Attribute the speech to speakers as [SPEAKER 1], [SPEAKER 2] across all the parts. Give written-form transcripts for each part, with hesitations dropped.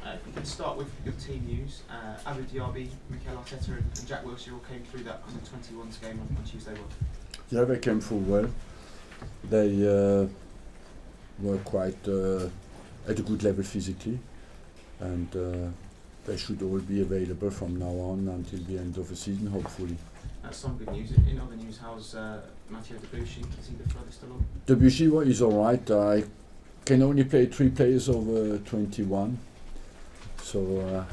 [SPEAKER 1] If we can start with your team news, Abu Dhabi, Mikel Arteta and Jack Wilshere all came through that under 21s game on Tuesday.
[SPEAKER 2] Yeah, they came through well. They were quite at a good level physically, and they should all be available from now on until the end of the season, hopefully.
[SPEAKER 1] That's some good news. In other news, how's Matteo Debuchy? Is he the furthest along?
[SPEAKER 2] Debuchy is alright. I can only play 3 players over 21, so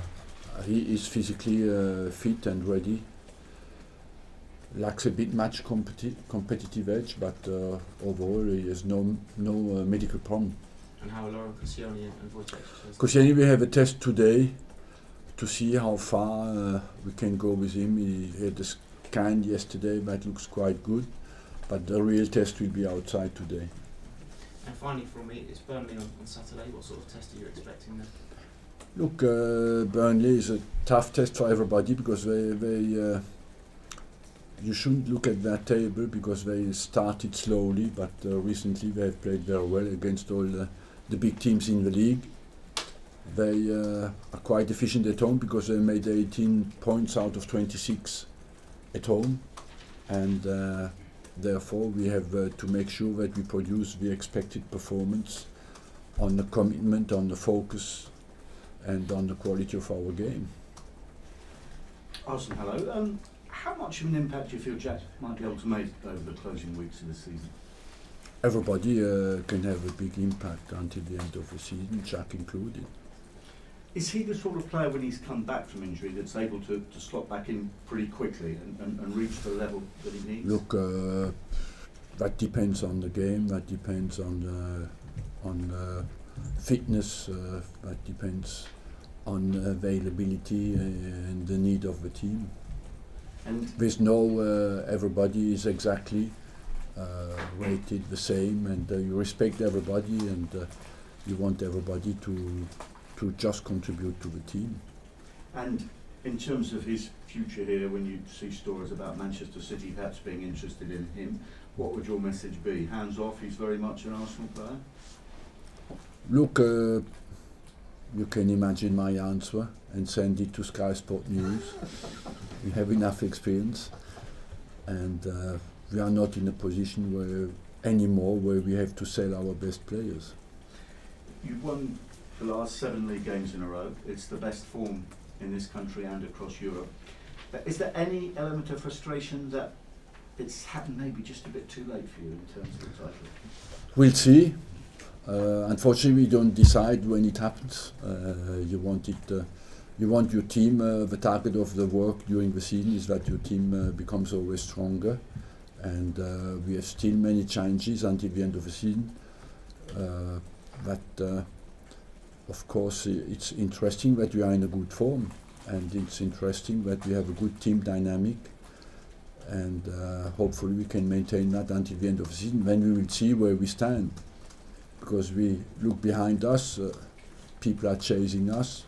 [SPEAKER 2] he is physically fit and ready. Lacks a bit much competitive edge, but overall he has no medical problem.
[SPEAKER 1] And how are Laurent Koscielny and Wojciech?
[SPEAKER 2] Koscielny, we have a test today to see how far we can go with him. He had a scan yesterday that looks quite good, but the real test will be outside today.
[SPEAKER 1] And finally from me, it's Burnley on Saturday. What sort of test are you expecting there?
[SPEAKER 2] Look, Burnley is a tough test for everybody because they you shouldn't look at that table because they started slowly, but recently they have played very well against all the big teams in the league. They are quite efficient at home because they made 18 points out of 26 at home, and therefore we have to make sure that we produce the expected performance on the commitment, on the focus, and on the quality of our game.
[SPEAKER 3] Arsene, hello. How much of an impact do you feel Jack might be able to make over the closing weeks of the season?
[SPEAKER 2] Everybody can have a big impact until the end of the season, Jack included.
[SPEAKER 3] Is he the sort of player when he's come back from injury that's able to slot back in pretty quickly and reach the level that he needs?
[SPEAKER 2] Look, that depends on the game, that depends on fitness, that depends on availability and the need of the team.
[SPEAKER 3] And
[SPEAKER 2] there's no everybody is exactly rated the same, and you respect everybody, and you want everybody to just contribute to the team.
[SPEAKER 3] And in terms of his future here, when you see stories about Manchester City perhaps being interested in him, what would your message be? Hands off, he's very much an Arsenal player?
[SPEAKER 2] Look, you can imagine my answer and send it to Sky Sport News. We have enough experience, and we are not in a position anymore where we have to sell our best players.
[SPEAKER 3] You've won the last 7 league games in a row. It's the best form in this country and across Europe. Is there any element of frustration that it's happened maybe just a bit too late for you in terms of the title?
[SPEAKER 2] We'll see. Unfortunately, we don't decide when it happens. You want your team. The target of the work during the season is that your team becomes always stronger, and we have still many challenges until the end of the season. Of course, it's interesting that we are in a good form, and it's interesting that we have a good team dynamic, and hopefully we can maintain that until the end of the season, when we will see where we stand. Because we look behind us, people are chasing us.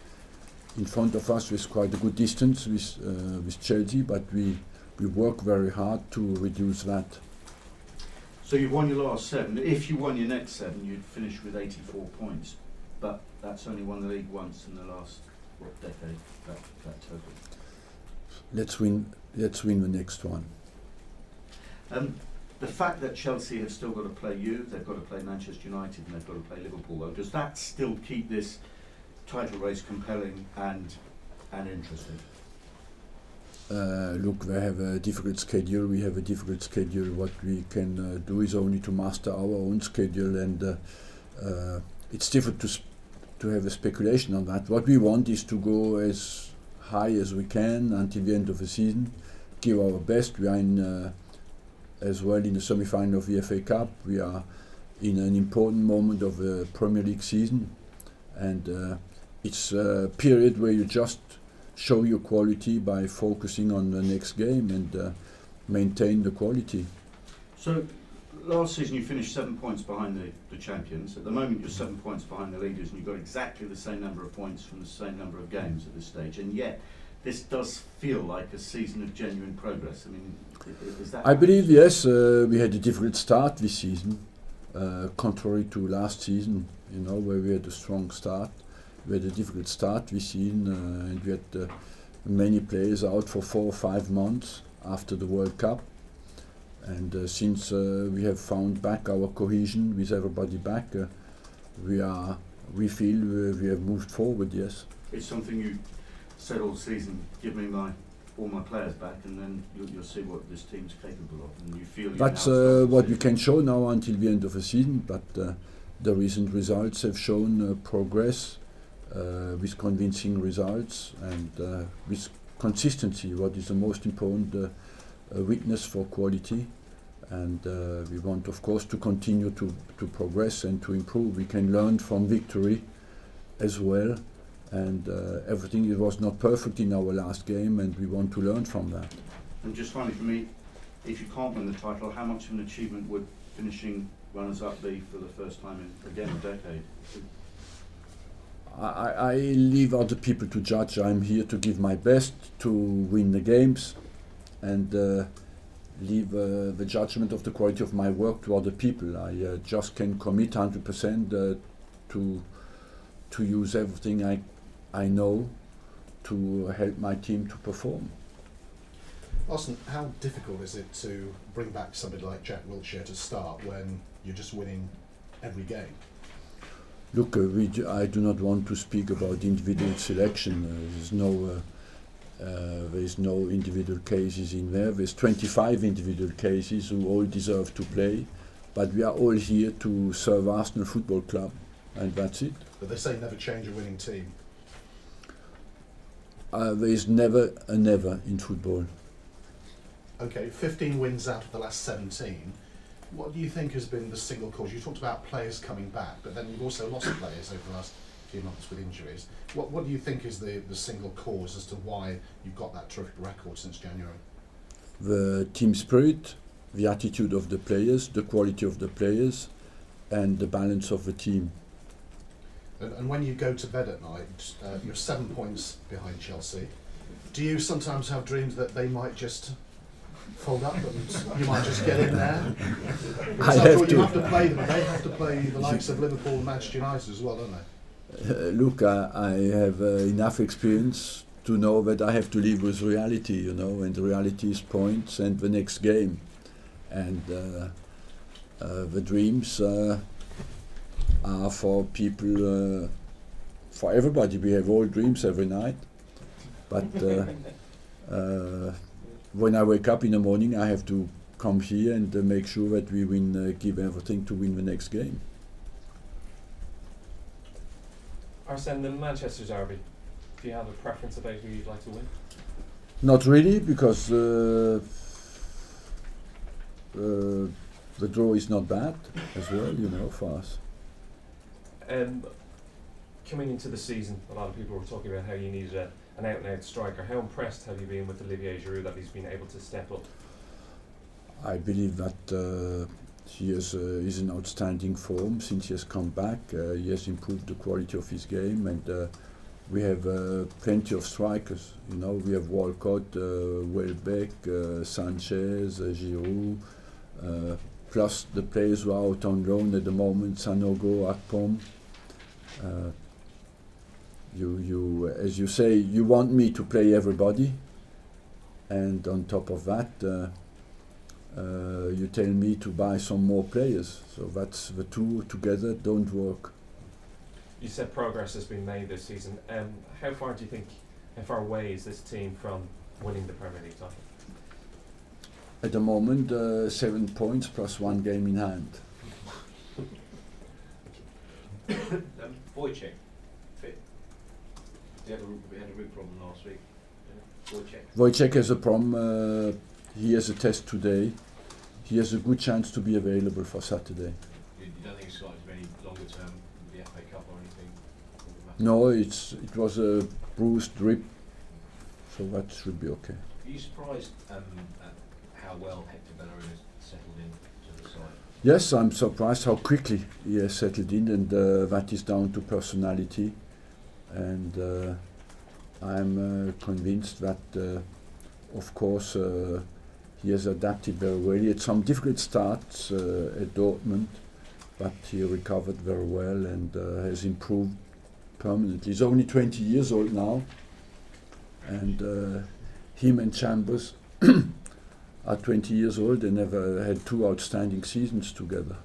[SPEAKER 2] In front of us there's quite a good distance with Chelsea, but we work very hard to reduce that.
[SPEAKER 3] So you've won your last 7. If you won your next 7, you'd finish with 84 points. But that's only won the league once in the last decade, that total.
[SPEAKER 2] Let's win the next one.
[SPEAKER 3] The fact that Chelsea have still got to play you, they've got to play Manchester United, and they've got to play Liverpool, though, does that still keep this title race compelling and interesting?
[SPEAKER 2] Look, they have a difficult schedule, we have a difficult schedule. What we can do is only to master our own schedule, and it's difficult to have a speculation on that. What we want is to go as high as we can until the end of the season, give our best. We are in as well in the semi-final of the FA Cup. We are in an important moment of the Premier League season, and it's a period where you just show your quality by focusing on the next game and maintain the quality.
[SPEAKER 3] So last season you finished 7 points behind the champions. At the moment you're 7 points behind the leaders, and you've got exactly the same number of points from the same number of games at this stage, and yet this does feel like a season of genuine progress. I mean, is that...
[SPEAKER 2] I believe, yes, we had a difficult start this season, contrary to last season, where we had a strong start. we had a difficult start. We seen and we had many players out for 4 or 5 months after the World Cup. And since we have found back our cohesion with everybody back, we feel we have moved forward. Yes.
[SPEAKER 3] It's something you said all season. Give me all my players back, and then you'll see what this team's capable of, and you feel.
[SPEAKER 2] That's what we can show now until the end of the season. But the recent results have shown progress with convincing results and with consistency. What is the most important witness for quality? And we want, of course, to continue to progress and to improve. We can learn from victory as well. And everything, it was not perfect in our last game, and we want to learn from that.
[SPEAKER 3] And just finally for me, if you can't win the title, how much of an achievement would finishing runners-up be for the first time in, again, a decade?
[SPEAKER 2] I leave other people to judge. I'm here to give my best to win the games, and leave the judgment of the quality of my work to other people. I just can commit 100% to use everything I know to help my team to perform.
[SPEAKER 4] Arsene, how difficult is it to bring back somebody like Jack Wilshere to start when you're just winning every game?
[SPEAKER 2] Look, I do not want to speak about individual selection. There is no individual cases in there. There's 25 individual cases who all deserve to play, but we are all here to serve Arsenal Football Club, and that's it.
[SPEAKER 4] But they say never change a winning team.
[SPEAKER 2] There is never a never in football.
[SPEAKER 4] Okay, 15 wins out of the last 17. What do you think has been the single cause? You talked about players coming back, but then you've also lost players over the last few months with injuries. What do you think is the single cause as to why you've got that terrific record since January?
[SPEAKER 2] The team spirit, the attitude of the players, the quality of the players, and the balance of the team.
[SPEAKER 4] And when you go to bed at night, you're 7 points behind Chelsea. Do you sometimes have dreams that they might just fold up and you might just get in there? Because you have to play them, and they have to play the likes of Liverpool and Manchester United as well, don't they?
[SPEAKER 2] Look, I have enough experience to know that I have to live with reality, you know, and the reality is points and the next game. And the dreams are for people, for everybody. We have all dreams every night. But when I wake up in the morning, I have to come here and make sure that we win, give everything to win the next game.
[SPEAKER 5] Arsene, the Manchester derby, do you have a preference about who you'd like to win?
[SPEAKER 2] Not really, because the draw is not bad as well, you know, for us.
[SPEAKER 5] Coming into the season, a lot of people were talking about how you needed an out-and-out striker. How impressed have you been with Olivier Giroud that he's been able to step up?
[SPEAKER 2] I believe that he is in outstanding form since he has come back. He has improved the quality of his game, and we have plenty of strikers. You know, we have Walcott, Welbeck, Sanchez, Giroud, plus the players who are out on loan at the moment, Sanogo, Akpom. You, as you say, you want me to play everybody, and on top of that, you tell me to buy some more players. So that's the two together don't work.
[SPEAKER 5] You said progress has been made this season. How far away is this team from winning the Premier League title?
[SPEAKER 2] At the moment, 7 points plus 1 game in hand.
[SPEAKER 6] Wojciech, fit. We had a root problem last week.
[SPEAKER 2] Wojciech has a problem. He has a test today. He has a good chance to be available for Saturday.
[SPEAKER 6] You don't think it's likely to be any longer term with the FA Cup or anything?
[SPEAKER 2] No, it was a bruised rib, so that should be okay.
[SPEAKER 6] Are you surprised at how well Hector Bellerin has settled into the side?
[SPEAKER 2] Yes, I'm surprised how quickly he has settled in, and that is down to personality. And I'm convinced that, of course, he has adapted very well. He had some difficult starts at Dortmund, but he recovered very well and has improved permanently. He's only 20 years old now, and him and Chambers are 20 years old. They never had two outstanding seasons together.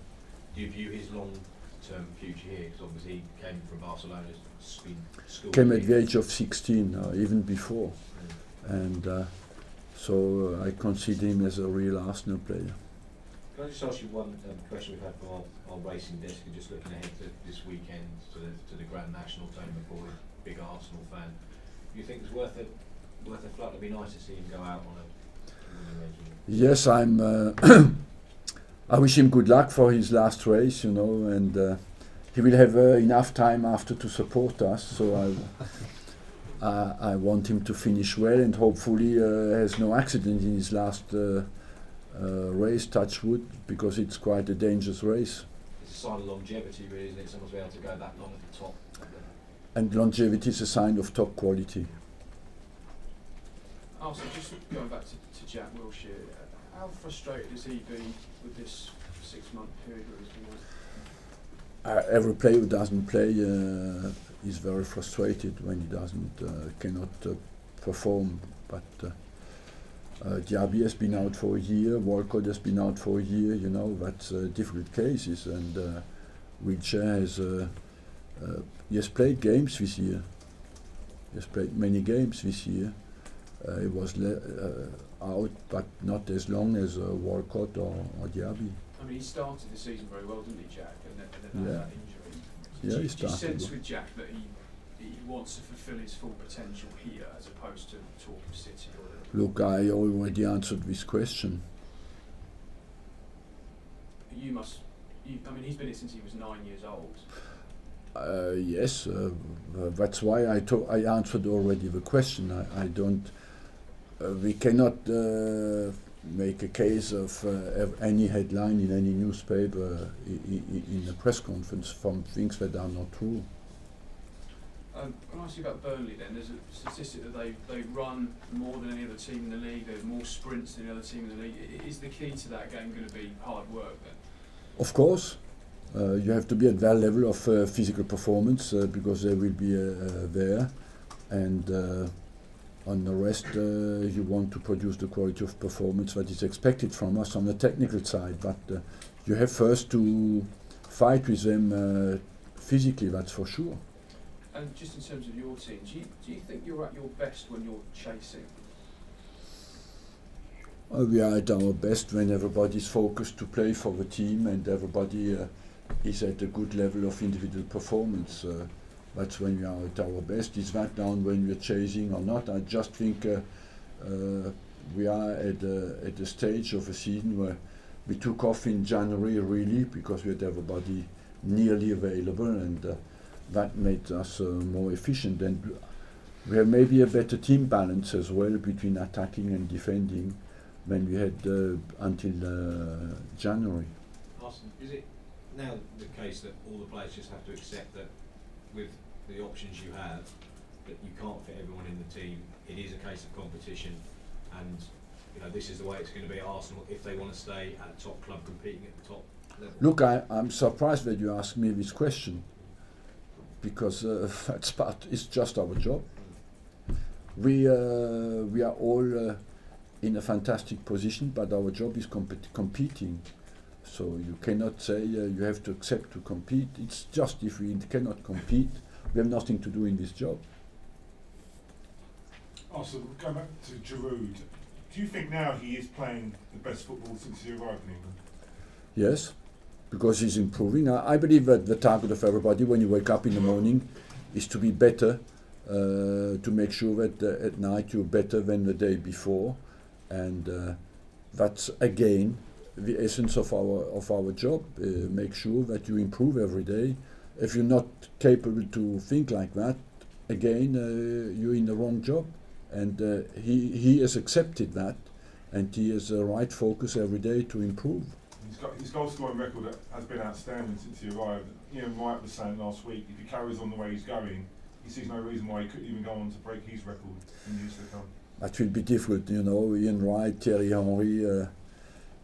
[SPEAKER 6] Do you view his long-term future here? Because obviously he came from Barcelona, school.
[SPEAKER 2] Came at the age of 16, even before, and so I consider him as a real Arsenal player.
[SPEAKER 6] Can I just ask you one question we've had from our racing desk, and just looking ahead to this weekend to the Grand National tournament for a big Arsenal fan? Do you think it's worth a flight? It'd be nice to see him go out on a winning regimen.
[SPEAKER 2] Yes, I'm. I wish him good luck for his last race, and he will have enough time after to support us. So I want him to finish well, and hopefully has no accident in his last race. Touch wood, because it's quite a dangerous race.
[SPEAKER 6] It's a sign of longevity, really, isn't it? Someone's be able to go that long at the top.
[SPEAKER 2] And longevity is a sign of top quality.
[SPEAKER 7] Also, just going back to Jack Wilshere, how frustrated has he been with this 6-month period where he's been out?
[SPEAKER 2] Every player who doesn't play is very frustrated when he cannot perform. But Diaby has been out for a year, Walcott has been out for a year. That's difficult cases. And Wilshere has played games this year. He has played many games this year. He was out, but not as long as Walcott or Diaby.
[SPEAKER 7] I mean, he started the season very well, didn't he, Jack? And then had that injury.
[SPEAKER 2] Yeah,
[SPEAKER 7] do
[SPEAKER 2] he
[SPEAKER 7] you
[SPEAKER 2] started
[SPEAKER 7] sense
[SPEAKER 2] well.
[SPEAKER 7] with Jack that he wants to fulfil his full potential here, as opposed to talking City or
[SPEAKER 2] Look, I already answered this question.
[SPEAKER 7] I mean, he's been here since he was 9 years old.
[SPEAKER 2] Yes, that's why I answered already the question. I don't. We cannot make a case of any headline in any newspaper in a press conference from things that are not true.
[SPEAKER 7] Can I ask you about Burnley then? There's a statistic that they run more than any other team in the league. They have more sprints than any other team in the league. Is the key to that game going to be hard work then?
[SPEAKER 2] Of course, you have to be at that level of physical performance because they will be there, and on the rest you want to produce the quality of performance that is expected from us on the technical side. But you have first to fight with them physically, that's for sure.
[SPEAKER 7] And just in terms of your team, do you think you're at your best when you're chasing?
[SPEAKER 2] We are at our best when everybody's focused to play for the team and everybody is at a good level of individual performance. That's when we are at our best. Is that down when we're chasing or not? I just think we are at a stage of a season where we took off in January really because we had everybody nearly available, and that made us more efficient. And we have maybe a better team balance as well between attacking and defending than we had until January.
[SPEAKER 6] Arsene, is it now the case that all the players just have to accept that with the options you have, that you can't fit everyone in the team? It is a case of competition, and this is the way it's going to be at Arsenal if they want to stay at a top club competing at the top level.
[SPEAKER 2] Look, I'm surprised that you asked me this question, because that's part. It's just our job. We are all in a fantastic position, but our job is competing. So you cannot say you have to accept to compete. It's just if we cannot compete, we have nothing to do in this job.
[SPEAKER 8] Also, going back to Giroud, do you think now he is playing the best football since he arrived in England?
[SPEAKER 2] Yes, because he's improving. I believe that the target of everybody when you wake up in the morning is to be better, to make sure that at night you're better than the day before, and that's again the essence of our job. Make sure that you improve every day. If you're not capable to think like that, again you're in the wrong job. And he has accepted that, and he has a right focus every day to improve.
[SPEAKER 8] His goal scoring record has been outstanding since he arrived. Ian Wright was saying last week, if he carries on the way he's going, he sees no reason why he couldn't even go on to break his record in years to come.
[SPEAKER 2] That will be difficult, Ian Wright, Thierry Henry,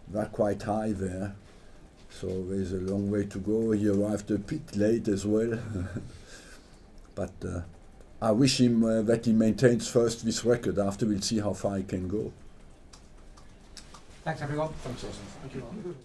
[SPEAKER 2] they're quite high there. So there's a long way to go. He arrived a bit late as well. But I wish him that he maintains first this record. After we'll see how far he can go.
[SPEAKER 9] Thanks everyone.
[SPEAKER 4] Thanks, Arsene. Thank you.